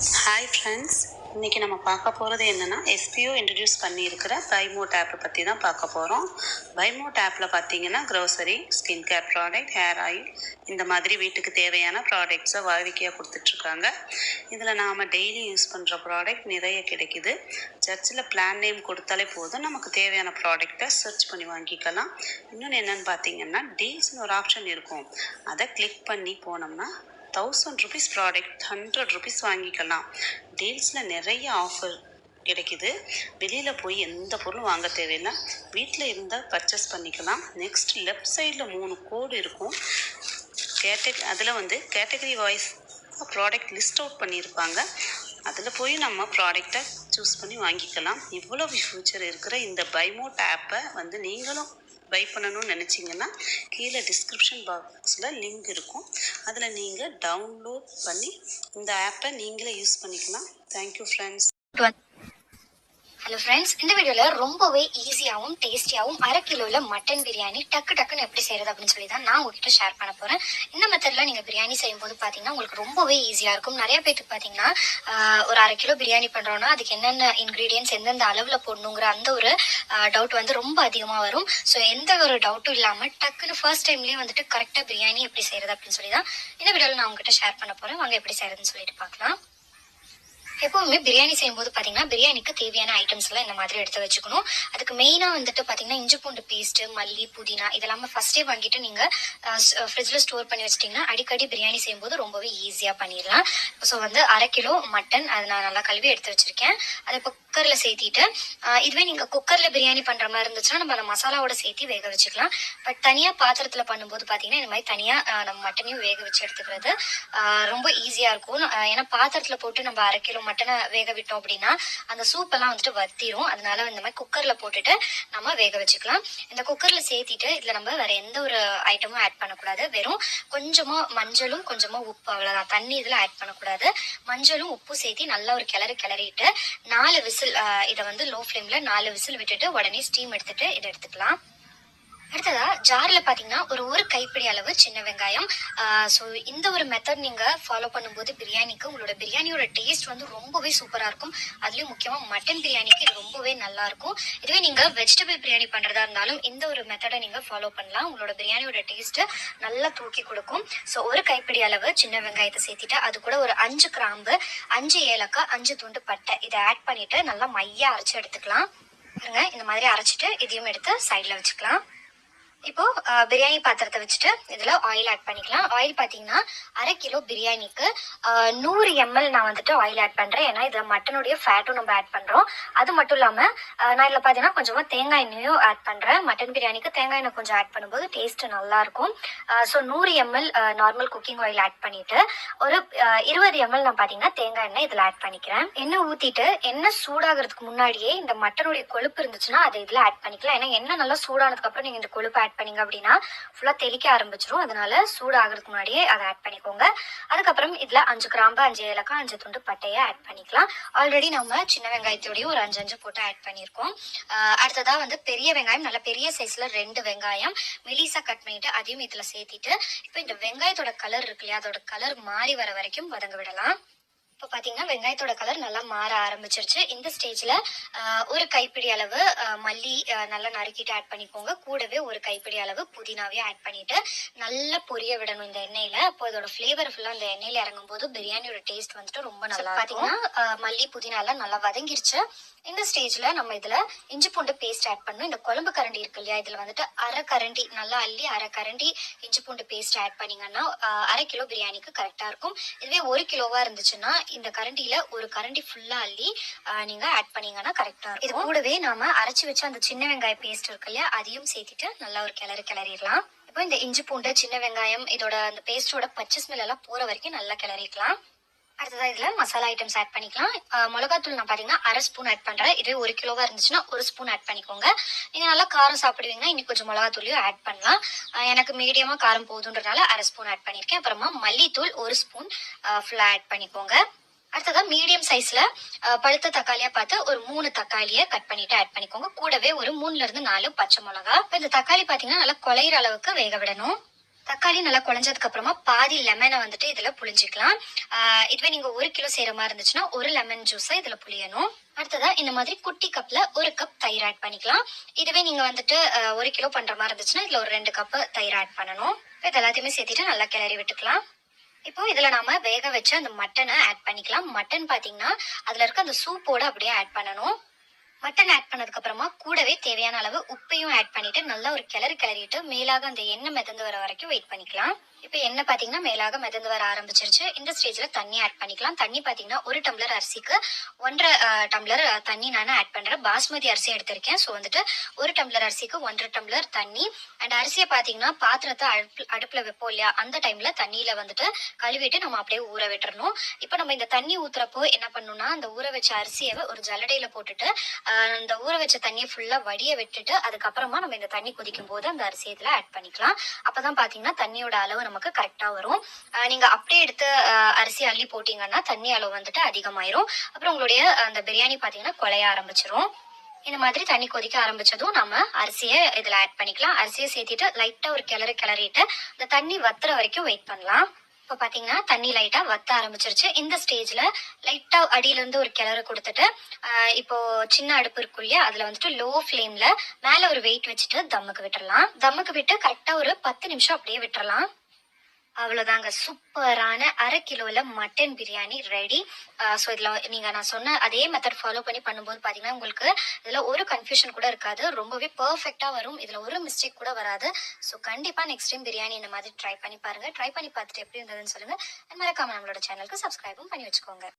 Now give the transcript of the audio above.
Hi friends, இன்றைக்கி நம்ம பார்க்க போகிறது என்னென்னா எஸ்பிஓ இன்ட்ரடியூஸ் பண்ணியிருக்கிற பைமோட் ஆப்பை பற்றி தான் பார்க்க போகிறோம். பைமோட் ஆப்பில் பார்த்தீங்கன்னா grocery, skin care product, hair oil இந்த மாதிரி வீட்டுக்கு தேவையான ப்ராடக்ட்ஸை வாடிக்கையாக கொடுத்துட்ருக்காங்க. இதில் நாம் டெய்லி யூஸ் பண்ணுற ப்ராடக்ட் நிறைய கிடைக்குது. சர்ச்சில் பிளான் நேம் கொடுத்தாலே போதும், நமக்கு தேவையான ப்ராடக்டை சர்ச் பண்ணி வாங்கிக்கலாம். இன்னொன்று என்னென்னு பார்த்தீங்கன்னா டீல்ஸ்னு ஒரு ஆப்ஷன் இருக்கும். அதை கிளிக் பண்ணி போனோம்னா 1000 rupees ப்ராடக்ட் 100 rupees வாங்கிக்கலாம். டீல்ஸில் நிறைய ஆஃபர் கிடைக்குது. வெளியில் போய் எந்த பொருளும் வாங்க தேவையில்லை, வீட்டில் இருந்தால் பர்ச்சேஸ் பண்ணிக்கலாம். நெக்ஸ்ட் லெஃப்ட் சைடில் 3 கோடு இருக்கும். அதில் category wise product list out பண்ணியிருப்பாங்க. அதில் போய் நம்ம ப்ராடக்டை சூஸ் பண்ணி வாங்கிக்கலாம். இவ்வளோ ஃபியூச்சர் இருக்கிற இந்த பைமோட் ஆப்பை நீங்களும் பை பண்ணணும்னு நினச்சிங்கன்னா கீழே டிஸ்கிரிப்ஷன் பாக்ஸில் லிங்க் இருக்கும். அதில் நீங்கள் டவுன்லோட் பண்ணி இந்த ஆப்பை நீங்களே யூஸ் பண்ணிக்கலாம். Thank you friends. ஹலோ ஃப்ரெண்ட்ஸ், இந்த வீடியோவில் ரொம்பவே ஈஸியாகவும் டேஸ்டியாகவும் 1/2 கிலோவில் மட்டன் பிரியாணி டக்குன்னு எப்படி செய்கிறது அப்படின்னு சொல்லி தான் நான் உங்ககிட்ட ஷேர் பண்ண போகிறேன். இந்த மெத்தடில் நீங்கள் பிரியாணி செய்யும்போது பார்த்தீங்கன்னா உங்களுக்கு ரொம்பவே ஈஸியாக இருக்கும். நிறைய பேருக்கு பார்த்தீங்கன்னா ஒரு 1/2 கிலோ பிரியாணி பண்ணுறோன்னா அதுக்கு என்னென்ன இன்க்ரீடியன்ஸ் எந்தெந்த அளவில் போடணுங்கிற அந்த ஒரு டவுட் ரொம்ப அதிகமாக வரும். ஸோ எந்த ஒரு டவுட்டும் இல்லாமல் டக்குன்னு ஃபர்ஸ்ட் டைம்லேயே கரெக்டாக பிரியாணி எப்படி செய்கிறது அப்படின்னு சொல்லி தான் இந்த வீடியோவில் நான் உங்ககிட்ட ஷேர் பண்ண போகிறேன். வாங்க எப்படி செய்கிறதுன்னு சொல்லிட்டு பார்க்கலாம். எப்பவுமே பிரியாணி செய்யும்போது பார்த்தீங்கன்னா பிரியாணிக்கு தேவையான ஐட்டம்ஸ் எல்லாம் இந்த மாதிரி எடுத்து வச்சுக்கணும். அதுக்கு மெயினாக பார்த்தீங்கன்னா இஞ்சி பூண்டு பேஸ்ட், மல்லி, புதினா இதெல்லாமே ஃபர்ஸ்டே வாங்கிட்டு நீங்கள் ஃப்ரிட்ஜில் ஸ்டோர் பண்ணி வச்சிட்டிங்கன்னா அடிக்கடி பிரியாணி செய்யும்போது ரொம்பவே ஈஸியாக பண்ணிடலாம். ஸோ 1/2 கிலோ மட்டன் அதை நான் நல்லா கழுவி எடுத்து வச்சிருக்கேன். அதை இப்போ குக்கரில் சேர்த்திட்டு இதுவே நீங்கள் குக்கரில் பிரியாணி பண்ணுற மாதிரி இருந்துச்சுன்னா நம்ம அந்த மசாலாவோட சேர்த்து வேக வச்சுக்கலாம். பட் தனியாக பாத்திரத்தில் பண்ணும்போது பார்த்தீங்கன்னா இந்த மாதிரி தனியாக நம்ம மட்டனையும் வேக வச்சு எடுத்துக்கிறது ரொம்ப ஈஸியாக இருக்கும். ஏன்னா பாத்திரத்தில் போட்டு நம்ம 1/2 கிலோ மட்டனை வேக விட்டோம் அப்படின்னா அந்த சூப் எல்லாம் வத்திரும். அதனால இந்த மாதிரி குக்கர்ல போட்டுட்டு நம்ம வேக வச்சுக்கலாம். இந்த குக்கர்ல சேர்த்திட்டு இதுல நம்ம வேற எந்த ஒரு ஐட்டமும் ஆட் பண்ணக்கூடாது. வெறும் கொஞ்சமா மஞ்சளும் கொஞ்சமா உப்பு, அவ்வளவுதான். தண்ணி இதுல ஆட் பண்ணக்கூடாது. மஞ்சளும் உப்பு சேர்த்து நல்லா ஒரு கிளறிட்டு 4 விசில் இதை லோ ஃப்ளேம்ல 4 விசில் விட்டுட்டு உடனே ஸ்டீம் எடுத்துட்டு இதை எடுத்துக்கலாம். அடுத்ததா ஜார்ல பாத்தீங்கன்னா ஒரு கைப்பிடி அளவு சின்ன வெங்காயம். ஸோ இந்த ஒரு மெத்தட் நீங்க ஃபாலோ பண்ணும்போது பிரியாணிக்கு உங்களோட பிரியாணியோட டேஸ்ட் ரொம்பவே சூப்பரா இருக்கும். அதுலயும் முக்கியமா மட்டன் பிரியாணிக்கு இது ரொம்பவே நல்லா இருக்கும். இதுவே நீங்க வெஜிடபிள் பிரியாணி பண்றதா இருந்தாலும் இந்த ஒரு மெத்தடை நீங்க ஃபாலோ பண்ணலாம். உங்களோட பிரியாணியோட டேஸ்ட் நல்லா தூக்கி கொடுக்கும். ஸோ ஒரு கைப்பிடி அளவு சின்ன வெங்காயத்தை சேர்த்துட்டு அது கூட ஒரு 5 கிராம்பு, 5 ஏலக்காய், 5 துண்டு பட்டை இதை ஆட் பண்ணிட்டு நல்லா மையா அரைச்சு எடுத்துக்கலாம். இந்த மாதிரி அரைச்சிட்டு இதையும் எடுத்து சைட்ல வச்சுக்கலாம். இப்போ பிரியாணி பாத்திரத்தை வச்சுட்டு இதுல ஆயில் ஆட் பண்ணிக்கலாம். ஆயில் பாத்தீங்கன்னா 1/2 கிலோ பிரியாணிக்கு 100 ml நான் ஆயில் ஆட் பண்றேன். ஏன்னா இது மட்டனுடைய ஃபேட்டும் நம்ம ஆட் பண்றோம். அது மட்டும் இல்லாம நான் இதுல பாத்தீங்கன்னா கொஞ்சமா தேங்காய் எண்ணெயும் ஆட் பண்றேன். மட்டன் பிரியாணிக்கு தேங்காய் எண்ணெய் கொஞ்சம் ஆட் பண்ணும்போது டேஸ்ட் நல்லா இருக்கும். So 100 ml normal cooking oil add பண்ணிட்டு ஒரு 20 ml நான் பாத்தீங்கன்னா தேங்காய் எண்ணெய் இதுல ஆட் பண்ணிக்கிறேன். எண்ணெய் ஊத்திட்டு எண்ணெய் சூடாகிறதுக்கு முன்னாடியே இந்த மட்டனுடைய கொழுப்பு இருந்துச்சுன்னா அதை இதுல ஆட் பண்ணிக்கலாம். ஏன்னா எண்ணெய் நல்லா சூடானதுக்கு அப்புறம் நீங்க இந்த கொழுப்பு ஆட் பண்ணீங்க அப்படின்னா ஃபுல்லா தெளிக்க ஆரம்பிச்சிடும். அதனால சூடு ஆகிறதுக்கு முன்னாடியே அதை ஆட் பண்ணிக்கோங்க. அதுக்கப்புறம் இதுல 5 கிராம்பு, 5 ஏலக்காய், 5 துண்டு பட்டையை ஆட் பண்ணிக்கலாம். ஆல்ரெடி நம்ம சின்ன வெங்காயத்தோடய ஒரு 5 போட்டு ஆட் பண்ணியிருக்கோம். அடுத்ததா பெரிய வெங்காயம், நல்ல பெரிய சைஸ்ல 2 வெங்காயம் மெலிசா கட் பண்ணிட்டு அதையும் இதுல சேர்த்திட்டு இப்போ இந்த வெங்காயத்தோட கலர் இருக்கு இல்லையா, அதோட கலர் மாறி வர வரைக்கும் வதங்க விடலாம். இப்போ பார்த்தீங்கன்னா வெங்காயத்தோட கலர் நல்லா மாற ஆரம்பிச்சிருச்சு. இந்த ஸ்டேஜில் ஒரு கைப்பிடி அளவு மல்லி நல்லா நறுக்கிட்டு ஆட் பண்ணிக்கோங்க. கூடவே ஒரு கைப்பிடி அளவு புதினாவே ஆட் பண்ணிட்டு நல்லா பொரிய விடணும் இந்த எண்ணெயில. அப்போ இதோட ஃப்ளேவர் ஃபுல்லாக அந்த எண்ணெயில இறங்கும் போது பிரியாணியோட டேஸ்ட் ரொம்ப நல்லா பார்த்தீங்கன்னா மல்லி புதினா எல்லாம் நல்லா வதங்கிருச்சு. இந்த ஸ்டேஜ்ல நம்ம இதுல இஞ்சி பூண்டு பேஸ்ட் ஆட் பண்ணணும். இந்த குழம்பு கரண்டி இருக்கு இல்லையா, இதுல 1/2 கரண்டி நல்லா அள்ளி 1/2 கரண்டி இஞ்சி பூண்டு பேஸ்ட் ஆட் பண்ணீங்கன்னா 1/2 கிலோ பிரியாணிக்கு கரெக்டா இருக்கும். இதுவே 1 கிலோவா இருந்துச்சுன்னா இந்த கரண்டியில ஒரு கரண்டி ஃபுல்லா அள்ளி நீங்க ஆட் பண்ணீங்கன்னா கரெக்டா இருக்கும். இது கூடவே நாம அரைச்சு வச்ச அந்த சின்ன வெங்காய பேஸ்ட் இருக்கு இல்லையா, அதையும் சேர்த்துட்டு நல்லா ஒரு கிளறிடலாம். இப்போ இந்த இஞ்சி பூண்டு சின்ன வெங்காயம் இதோட அந்த பேஸ்டோட பச்சை ஸ்மெல் எல்லாம் போற வரைக்கும் நல்லா கிளறிக்கலாம். அடுத்ததான் இதுல மசாலா ஐட்டம்ஸ் ஆட் பண்ணிக்கலாம். மிளகாத்தூள் நான் பாத்தீங்கன்னா 1/2 ஸ்பூன் ஆட் பண்றேன். இதுவே 1 கிலோவா இருந்துச்சுன்னா 1 ஸ்பூன் ஆட் பண்ணிக்கோங்க. நீங்க நல்லா காரம் சாப்பிடுவீங்கன்னா இன்னும் கொஞ்சம் மிளகாத்தூளையும் ஆட் பண்ணலாம். எனக்கு மீடியமா காரம் போதுன்றதுனால 1/2 ஸ்பூன் ஆட் பண்ணிருக்கேன். அப்புறமா மல்லித்தூள் 1 ஸ்பூன் ஃபுல்லா ஆட் பண்ணிக்கோங்க. அடுத்ததா மீடியம் சைஸ்ல பழுத்த தக்காளியா பார்த்து ஒரு 3 தக்காளியை கட் பண்ணிட்டு ஆட் பண்ணிக்கோங்க. கூடவே ஒரு 3ல இருந்து 4 பச்சை மிளகா. இந்த தக்காளி பாத்தீங்கன்னா நல்லா குழையிற அளவுக்கு வேக விடணும். தக்காளி நல்லா குழஞ்சதுக்கு அப்புறமா பாதி லெமனை வந்துட்டு இதுல புளிஞ்சிக்கலாம். இதுவே நீங்க 1 கிலோ செய்யற மாதிரி இருந்துச்சுன்னா 1 லெமன் ஜூஸை இதுல புளியணும். அடுத்ததா இந்த மாதிரி குட்டி கப்ல 1 கப் தயிர் ஆட் பண்ணிக்கலாம். இதுவே நீங்க வந்துட்டு 1 கிலோ பண்ற மாதிரி இருந்துச்சுன்னா இதுல ஒரு 2 கப் தயிர் ஆட் பண்ணணும். இது எல்லாத்தையுமே சேர்த்துட்டு நல்லா கிளறி விட்டுக்கலாம். இப்போ இதுல நாம வேக வச்ச அந்த மட்டனை ஆட் பண்ணிக்கலாம். மட்டன் பாத்தீங்கன்னா அதுல இருக்க அந்த சூப்போட அப்படியே ஆட் பண்ணணும். மட்டன் ஆட் பண்ணதுக்கு அப்புறமா கூடவே தேவையான அளவு உப்பையும் ஆட் பண்ணிட்டு நல்லா ஒரு கிளறிட்டு மேலாக அந்த எண்ணெய் மிதந்து வர வரைக்கும் வெயிட் பண்ணிக்கலாம். இப்போ எண்ணெய் பாத்தீங்கன்னா மேலாக மிதந்து வர ஆரம்பிச்சிருச்சு. இந்த ஸ்டேஜ்ல தண்ணி ஆட் பண்ணிக்கலாம். தண்ணி பாத்தீங்கன்னா 1 டம்ளர் அரிசிக்கு 1.5 டம்ளர் தண்ணி நான் ஆட் பண்றேன். பாஸ்மதி அரிசி எடுத்திருக்கேன். ஸோ வந்துட்டு 1 டம்ளர் அரிசிக்கு 1.5 டம்ளர் தண்ணி. அண்ட் அரிசியை பாத்தீங்கன்னா பாத்திரத்தை அடுப்புல வைப்போம் இல்லையா, அந்த டைம்ல தண்ணியில வந்துட்டு கழுவிட்டு நம்ம அப்படியே ஊற விட்டுறணும். இப்போ நம்ம இந்த தண்ணி ஊத்துறப்போ என்ன பண்ணணும்னா அந்த ஊற வச்ச அரிசியை ஒரு ஜல்லடையில போட்டுட்டு அந்த ஊற வச்ச தண்ணியை ஃபுல்லா வடிய விட்டுட்டு அதுக்கப்புறமா நம்ம இந்த தண்ணி கொதிக்கும் போது அந்த அரிசி இதுல ஆட் பண்ணிக்கலாம். அப்பதான் பாத்தீங்கன்னா தண்ணியோட அளவு நமக்கு கரெக்டா வரும். நீங்க அப்படியே எடுத்து அரிசி அள்ளி போட்டீங்கன்னா தண்ணி அளவு வந்துட்டு அதிகமாயிரும். அப்புறம் உங்களுடைய அந்த பிரியாணி பாத்தீங்கன்னா குழைய ஆரம்பிச்சிரும். இந்த மாதிரி தண்ணி கொதிக்க ஆரம்பிச்சதும் நம்ம அரிசியை இதுல ஆட் பண்ணிக்கலாம். அரிசியை சேர்த்திட்டு லைட்டா ஒரு கிளறிட்டு இந்த தண்ணி வத்துற வரைக்கும் வெயிட் பண்ணலாம். இப்போ பாத்தீங்கன்னா தண்ணி லைட்டா வத்த ஆரம்பிச்சிருச்சு. இந்த ஸ்டேஜ்ல லைட்டா அடியில இருந்து ஒரு கிளறு கொடுத்துட்டு இப்போ சின்ன அடுப்பு இருக்கும் இல்லையா, அதுல வந்துட்டு லோ ஃபிளேம்ல மேல ஒரு வெயிட் வச்சுட்டு தம்முக்கு விட்டுறலாம். தம்முக்கு விட்டு கரெக்டா ஒரு 10 நிமிஷம் அப்படியே விட்டுறலாம். அவ்வளவுதாங்க, சூப்பரான 1/2 கிலோல மட்டன் பிரியாணி ரெடி. ஸோ இதுல நீங்க நான் சொன்ன அதே மெத்தட் ஃபாலோ பண்ணி பண்ணும்போது பாத்தீங்கன்னா உங்களுக்கு இதுல ஒரு கன்ஃபியூஷன் கூட இருக்காது. ரொம்பவே பெர்ஃபெக்டா வரும். இதுல ஒரு மிஸ்டேக் கூட வராது. ஸோ கண்டிப்பா நெக்ஸ்ட் டைம் பிரியாணி இந்த மாதிரி ட்ரை பண்ணி பாருங்க. ட்ரை பண்ணி பார்த்துட்டு எப்படி இருந்ததுன்னு சொல்லுங்க. மறக்காம நம்மளோட சேனலுக்கு சப்ஸ்கிரைபும் பண்ணி வச்சுக்கோங்க.